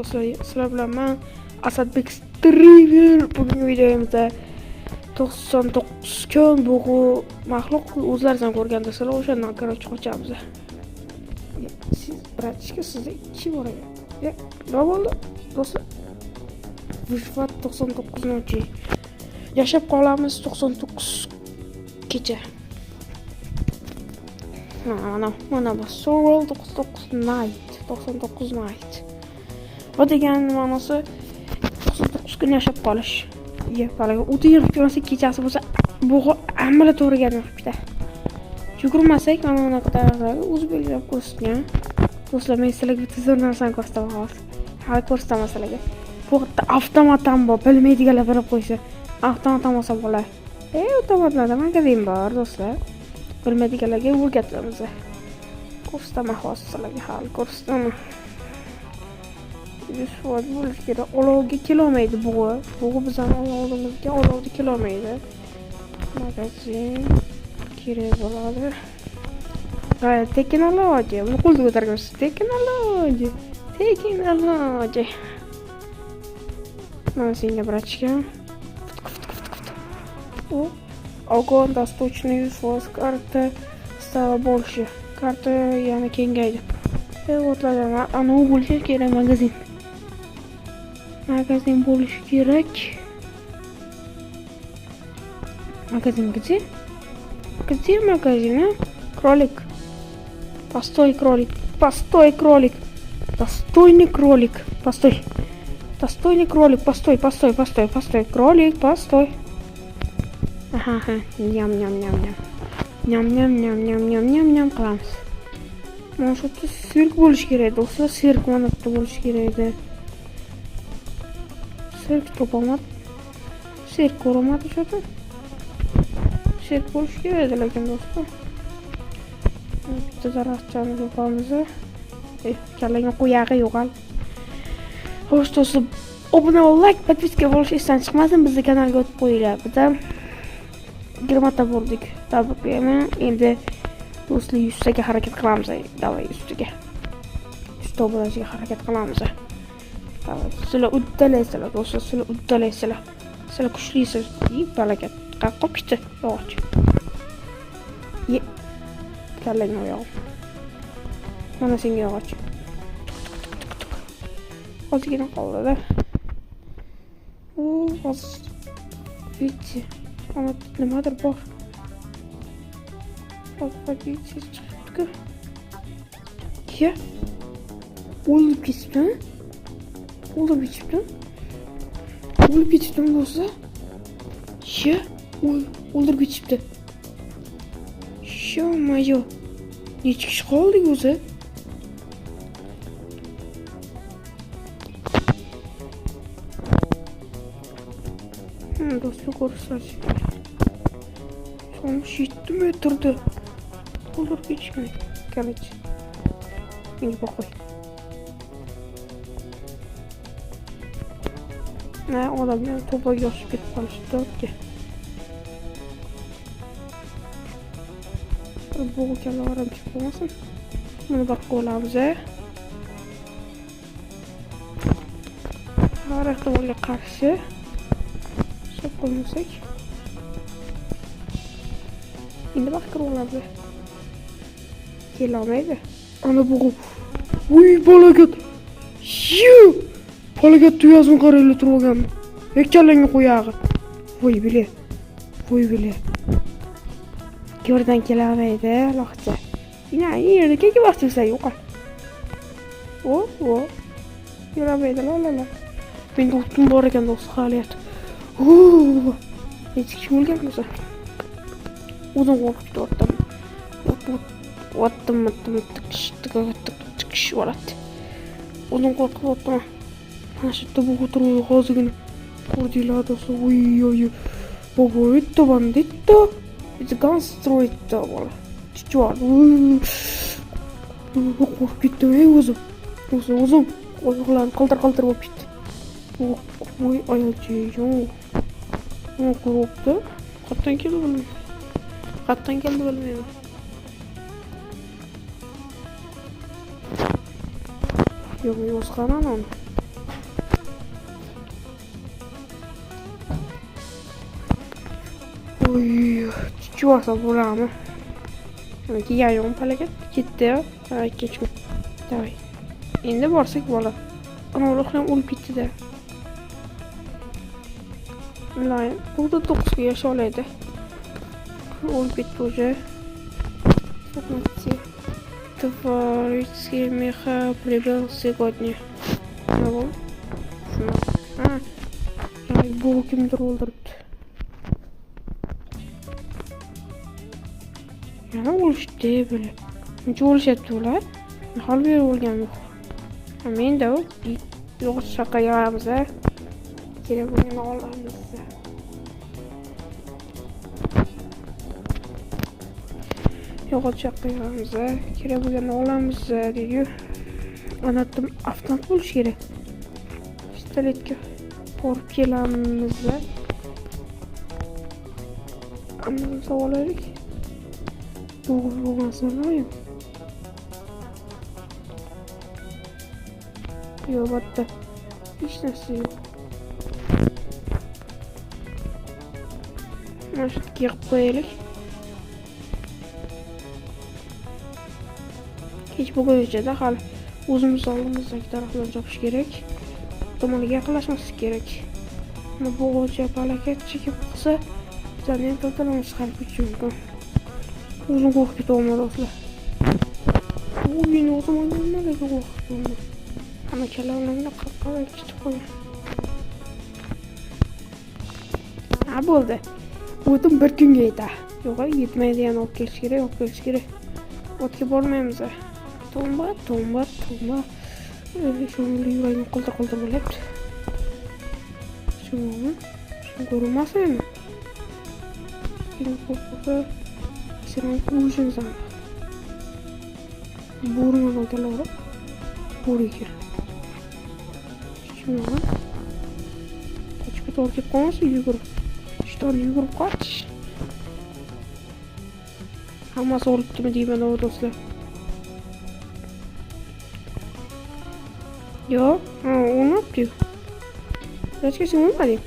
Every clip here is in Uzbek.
Sizlar bilan men Asadbek Striver bugungi videomizda 99 kun bu maxluq o'zlaringiz ko'rgandasizlar, o'shandan qaror qochamiz. Siz bratishka sizda 2 bor ekan. Nima bo'ldi? Do'stlar. Vishvat 99-chi. Yashab qolamiz 99 kecha. Mana bu Sorrow 99 night. Bu degan ma'nosi 99 kun yashab qolish. Balaga 30 kechasi bo'lsa, bu ammala to'g'riga qilibdi. Yugurmasak mana bunaqalar o'z belgilab ko'rsatgan. Do'stlar, men sizlarga bitta zo'r narsani ko'rsataman hozir. Hali ko'rsataman sizlarga. Bu yerda avtomatam bor, bilmaydiganlar bilib qo'ysa. Avtomatam olsa bo'ladi. Avtomatlarda magazin bor, do'stlar. Bilmaydiganlarga o'rgatamiz. Ko'rsataman hozir sizlarga, hali ko'rsataman. 100% bo'lish kerak. Olovga kelolmaydi bu. Bu bizning olovimizga olovga kelolmaydi. Magazin kerak bo'ladi. G'ayat texnologiya. Buni qo'lda ko'targansiz. Texnologiya. Mana senga bratishga. Огонь достаточный высокий, карта стала больше. Карта yana kengaydi. Вот ana u bo'lishi kerak magazin. Magazin bo'lishi kerak. Magazin где? Где магазин, а? Кролик. Постой, кролик. Постой, кролик. Достойный кролик. Постой. Достойный кролик. Постой. Кролик, постой. Ага. Ням-ням-ням-ням. Ням-ням-ням-ням-ням-ням qilamiz. Mana shu yerda sirk bo'lish kerak, do'stlar. Sirk mana bitta bo'lish kerak edi. Sirk topolmadi. Sirk ko'rmadi shu yerda. Sirk bo'lish kerak edi, lekin do'stlar. Bitta daraxtchani topamiz. Kallaga qo'yag'i yo'qal. Xo'sh do'stlar, obuna ol, like, podpiska bo'lish esdan chiqmasin. Bizning kanalga o'tib qo'yinglar. Bitta 20 ta bo'ldik. Tabriklayman. Endi do'stlar 100 taga harakat qilamiz. Davay 100 taga. 100 ta bo'lishga harakat qilamiz. Davay. Sizlar uddalaysizlar, do'stlar, sizlar uddalaysizlar. Sizlar kuchlisiz. Barakat. Qolib ketdi. Yo'q. Kallang oyog'i. Mana senga yog'och. Ozgina qoldi-da. Hozir. Bitti. Ama nimadir bor. Bitti chiqibdi-ku. Ya. O'lib ketibdi. O'lib ketibdi do'stlar. Ya. O'ldirib ketibdi. Sho'mayo. Necha kishi qoldik o'zi? Do'stlar, ko'rsatasiz. Son 7 metrda. O'ldirib ketishgan. Qarang. Menga boqoy. Odamlar to'polga yoshib ketib qolishdi. Bu kalarim chiqib qolmasin. Buni bir qo'lamiz. Har ehtimolga qarshi hisob qilmasak. Endi vaqt oladi. Kelolmaydi. Ana bu. Voy balagat. Balagat tuyazmi qaraylar turgan. Kallangi qo'yag'i. Voy bile. Ko'rdan kelolmaydi, loqcha. Ina, yerda keki vaqtisa yo'q. Kelolmaydi, la. Menga o'tin bor ekan do'st, xaliyat. Hech kim bo'lgan bo'lsa. O'zim qo'rqib turdim. O'tdim, tikish bo'ladi. O'zim qo'rqib o'tdim. Mana shu yerda bu o'tirib hozirgina ko'rdinglar do'stlar. Voy. Bobo, это бандито. Это конструйто bo'la. Chichor. Qo'rqib ketdim o'zim. Oyoqlarim qaltir bo'lib ketdi. Voy oyoqchiyim. Qo'rqibdi. Qatdan keldi bilmayman. Yo'q, qanaman. Oy, çıvarsa buramı. Ki yayon palaket gitti. Ha, geçme. Davay. Endi borsak bola. Ana ruhlan olup gitti de. Lan, bu da 9 yaş olaydı. Olup gitti hoca. Смотрите. Товарищи Миха прибыл сегодня. Кого? Ay, bu kimdir öldürdü? Yani oluştu böyle. Önce oluştu ular. Hal bir olgan yok. Men de yok şaka yaramıza. Gerek bugün Allah'ımızda. Yok şaka yaramıza. Gerek bugün Allah'ımızda diyor. Anlattım. Avtomat buluş gerek. Pistoletki. Korup kelamızda. Anladım savalayık. Doğru olmasın yok. Yok hatta. Hiç nasıl yok. Nasıl giyip koyalım. Hiç bu gözce de hal uzun alımızdaki tarafdan çıkış gerek. Tamam yaklaşması gerek. Ama bu gözce felaket çekip kısa zaten totalımız kalp mümkün. Uzun korkut olmadı asla. Bu yine o zaman ne korkut olmadı. Ama kelamlarına kalkar işte koyun. Ha buldu. Udum bir gün geydi. Yok gitmedi yani ok geliş gerek. Otki bormayımız. Tomba. Şunu yüreğini kulda bulup. Şunu görünmezse mi? Şimdi korkuda senin ucun zaman. Buruna bakıyorlar. Buraya. Şunu al. Kaçıp doğru konusu yugur. İşte yugur kaç. Ama soğuttu mu diyeyim ben o dostlar. Yok. Ha, o ne yapıyor? Kaç kesin olmadı.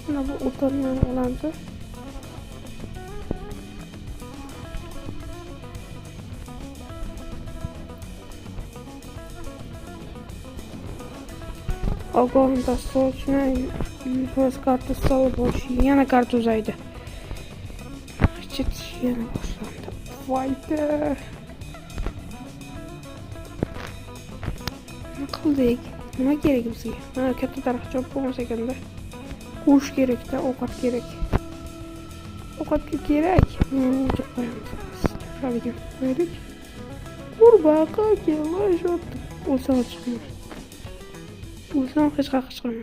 Buna bu utanmayan olandı. Ogolda soçuna yüz kartı salı boş. Yana kartı uzaydı. Çıt yana başlandı. Vay be. Ne kıldık? Ne gerek bize? Ha kötü taraf çok olmasa da. Kuş gerek de okat gerek. Okat gerek. Çok bayandı. Hadi gel. Verdik. Kurbağa kalk yavaş attık. O sana çıkmıyor. Uzun kışkırma.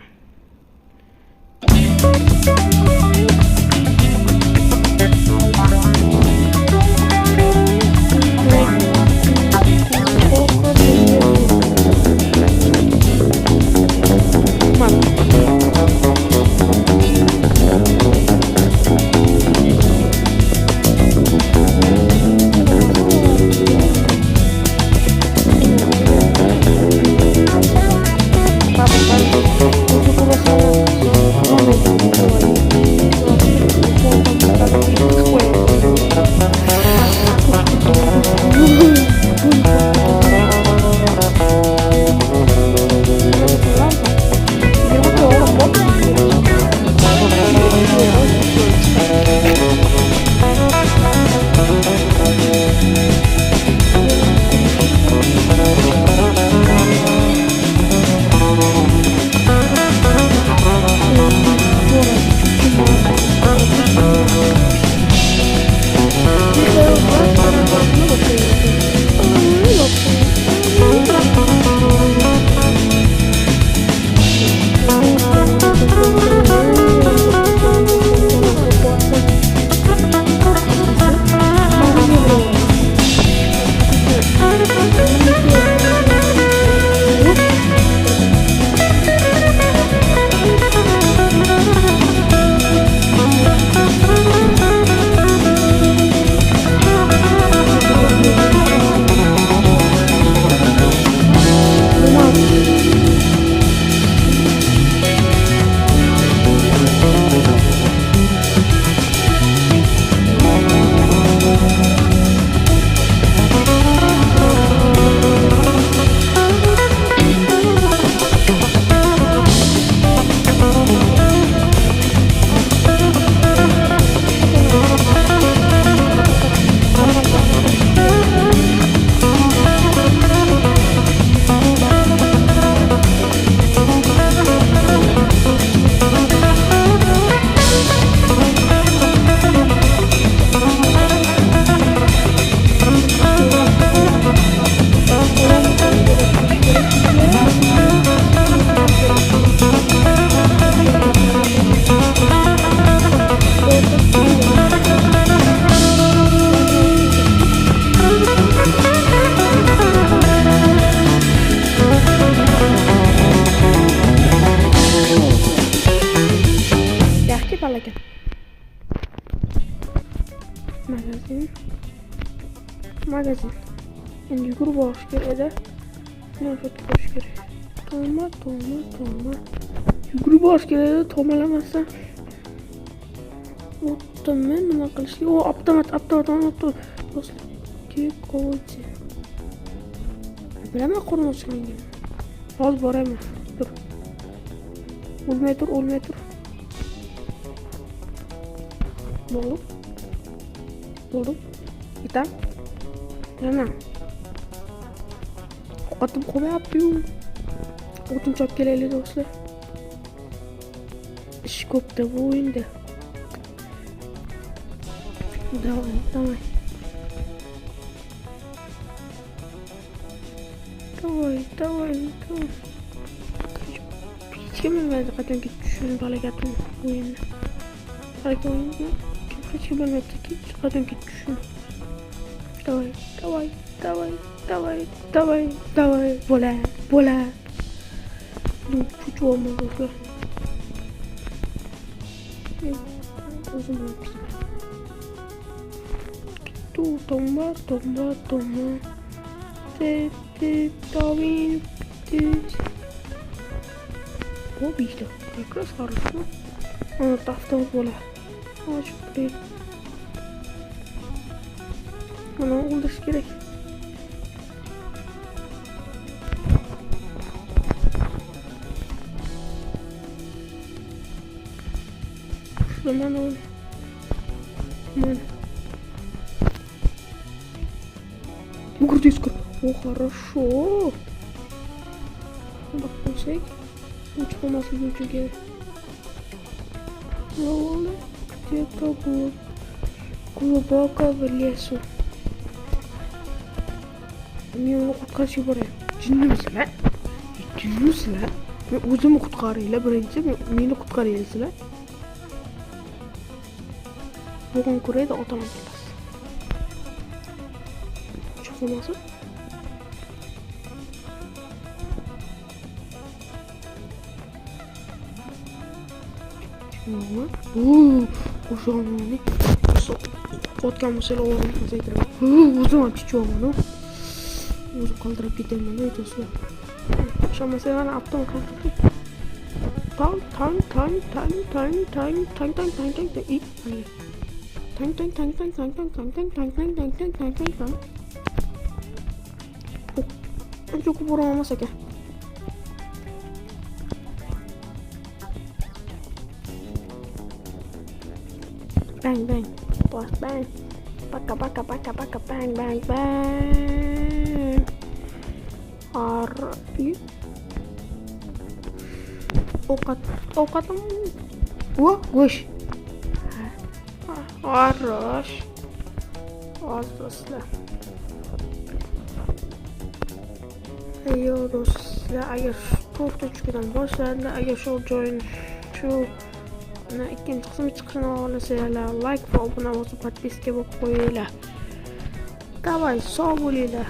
Magazin. Endi yugurib borish kerak edi. Nafaqat ko'rish kerak. Toma. Yugurib borish kerak edi, tomalamasdan. O'tdim men nima qilishga? O, avtomat. Do'stlar, qo'ychi. Bilaman qo'rqib chiqangan. Hozir boraman. Dur. O'lmay tur. Bo'ldim. Bitam. Yana. Otim qo'yapti-yu. O'tin chop kelaylik do'stlar. Ish ko'pda bu o'yinda. Давай. Hech kim bilmaydi qachonki tushishini balagatim o'yinni. Balki o'yinni hech kim bilmaydi qachonki tushishini. Давай. Bo'la. Chuchuvman do'stlar. O'zim bilmayman. Tomba. Tavin. O bitti. Tekrar sarılsın. Ana taftımız böyle. Açık değil. Ana olduş gerek. Şuradan oldu. Крутиска. О, хорошо. Так, посек. Лучше у нас ключики. Лола, где-то было глубоко в лесу. Мне он qutqarishga borayapti. Jinnimisilar? Jinnimisilar? Men o'zimni qutqaringlar birinchi, meni qutqaringlar. Bugun ko'raydi otam keladi. Olmasın. Koşanını otgan mesela oğlum zeytire. Uzun çıçıyorum. Uzun kaldırıp gidelim ne diyorsun? Şu mesela ben aptal kalktım. Tang. Çok vuramamasa ki. Bang. Boss bang. Baka bang. Arı. Okatım. Goş. Arış. Do'stlar. Do'stlar, agar 4.dan boshlandi, agar shu joyni ikkinchi qismi chiqishini xohlasanglar, like va obuna bo'lib, podpiska bo'lib qo'yinglar. Davay, sog' bo'linglar.